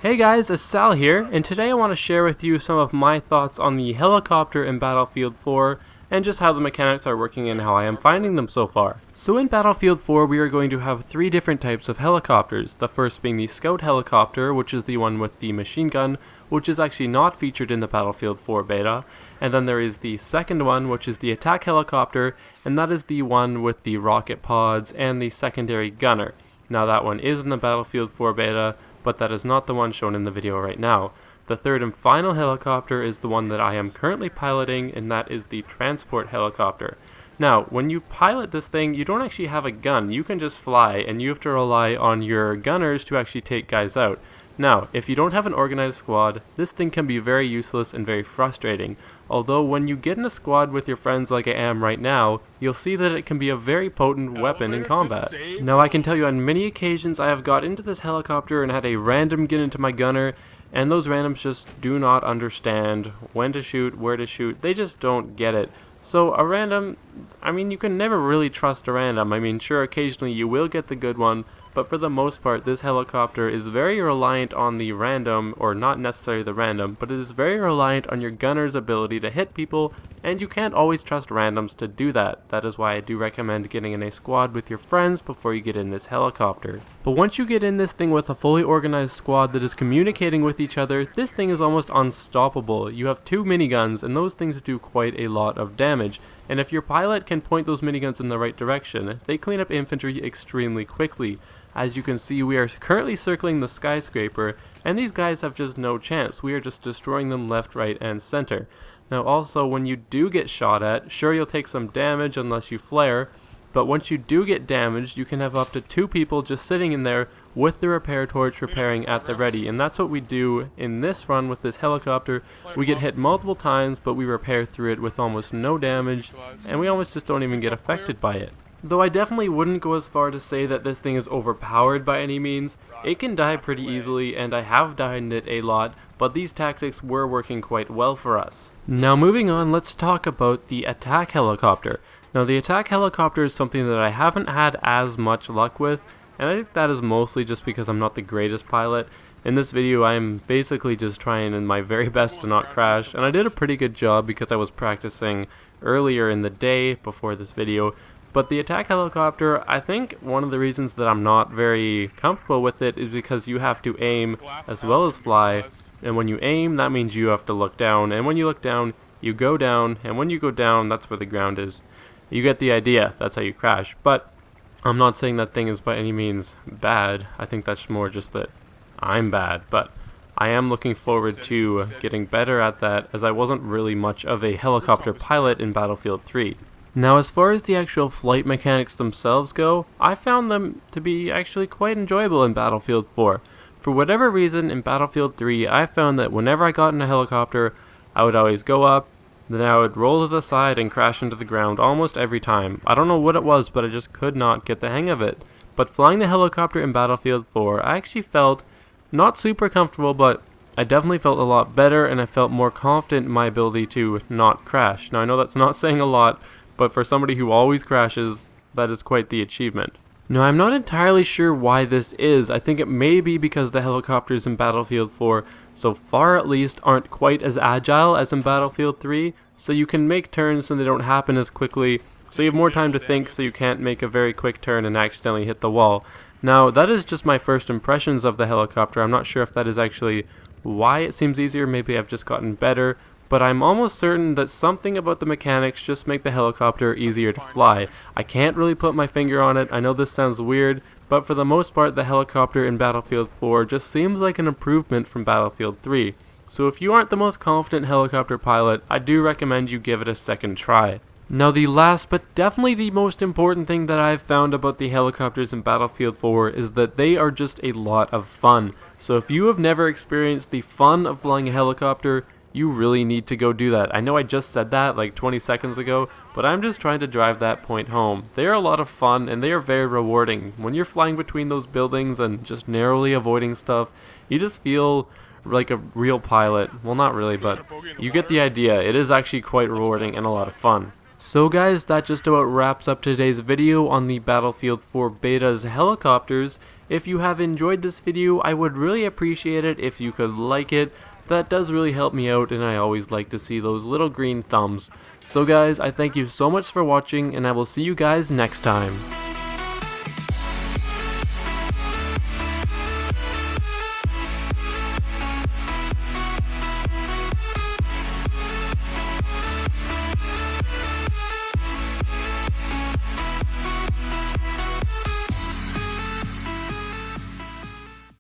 Hey guys, it's Sal here, and today I want to share with you some of my thoughts on the helicopter in Battlefield 4, and just how the mechanics are working and how I am finding them so far. So in Battlefield 4 we are going to have three different types of helicopters, the first being the Scout helicopter, which is the one with the machine gun, which is actually not featured in the Battlefield 4 beta, and then there is the second one, which is the Attack helicopter, and that is the one with the rocket pods and the secondary gunner. Now that one is in the Battlefield 4 beta, but that is not the one shown in the video right now. The third and final helicopter is the one that I am currently piloting, and that is the Transport helicopter. Now, when you pilot this thing, you don't actually have a gun, you can just fly, and you have to rely on your gunners to actually take guys out. Now, if you don't have an organized squad, this thing can be very useless and very frustrating. Although when you get in a squad with your friends like I am right now, you'll see that it can be a very potent weapon in combat. Now I can tell you on many occasions I have got into this helicopter and had a random get into my gunner, and those randoms just do not understand when to shoot, where to shoot, they just don't get it. So a random, you can never really trust a random. Sure, occasionally you will get the good one, but for the most part this helicopter is very reliant on the random, or not necessarily the random, but it is very reliant on your gunner's ability to hit people, and you can't always trust randoms to do that. That is why I do recommend getting in a squad with your friends before you get in this helicopter. But once you get in this thing with a fully organized squad that is communicating with each other, this thing is almost unstoppable. You have two miniguns, and those things do quite a lot of damage. And if your pilot can point those miniguns in the right direction, they clean up infantry extremely quickly. As you can see, we are currently circling the skyscraper, and these guys have just no chance. We are just destroying them left, right, and center. Now also, when you do get shot at, sure, you'll take some damage unless you flare, but once you do get damaged, you can have up to two people just sitting in there with the repair torch repairing at the ready. And that's what we do in this run with this helicopter. We get hit multiple times, but we repair through it with almost no damage, and we almost just don't even get affected by it. Though I definitely wouldn't go as far to say that this thing is overpowered by any means. It can die pretty easily, and I have died in it a lot, but these tactics were working quite well for us. Now moving on, let's talk about the Attack helicopter. Now the Attack helicopter is something that I haven't had as much luck with, and I think that is mostly just because I'm not the greatest pilot. In this video I'm basically just trying my very best to not crash, and I did a pretty good job because I was practicing earlier in the day before this video. But the Attack helicopter, I think one of the reasons that I'm not very comfortable with it is because you have to aim as well as fly, and when you aim that means you have to look down, and when you look down you go down, and when you go down that's where the ground is. You get the idea, that's how you crash. But I'm not saying that thing is by any means bad, I think that's more just that I'm bad, but I am looking forward to getting better at that, as I wasn't really much of a helicopter pilot in Battlefield 3. Now as far as the actual flight mechanics themselves go, I found them to be actually quite enjoyable in Battlefield 4. For whatever reason, in Battlefield 3 I found that whenever I got in a helicopter, I would always go up, then I would roll to the side and crash into the ground almost every time. I don't know what it was, but I just could not get the hang of it. But flying the helicopter in Battlefield 4, I actually felt not super comfortable, but I definitely felt a lot better, and I felt more confident in my ability to not crash. Now I know that's not saying a lot, but for somebody who always crashes, that is quite the achievement. Now I'm not entirely sure why this is. I think it may be because the helicopters in Battlefield 4, so far at least, aren't quite as agile as in Battlefield 3, so you can make turns and they don't happen as quickly, so you have more time to think, so you can't make a very quick turn and accidentally hit the wall. Now that is just my first impressions of the helicopter. I'm not sure if that is actually why it seems easier. Maybe I've just gotten better. But I'm almost certain that something about the mechanics just make the helicopter easier to fly. I can't really put my finger on it. I know this sounds weird, but for the most part the helicopter in Battlefield 4 just seems like an improvement from Battlefield 3. So if you aren't the most confident helicopter pilot, I do recommend you give it a second try. Now the last but definitely the most important thing that I've found about the helicopters in Battlefield 4 is that they are just a lot of fun. So if you have never experienced the fun of flying a helicopter, you really need to go do that. I know I just said that like 20 seconds ago, but I'm just trying to drive that point home. They are a lot of fun and they are very rewarding. When you're flying between those buildings and just narrowly avoiding stuff, you just feel like a real pilot. Well, not really, but you get the idea. It is actually quite rewarding and a lot of fun. So guys, that just about wraps up today's video on the Battlefield 4 beta's helicopters. If you have enjoyed this video, I would really appreciate it if you could like it. That does really help me out, and I always like to see those little green thumbs. So guys, I thank you so much for watching, and I will see you guys next time.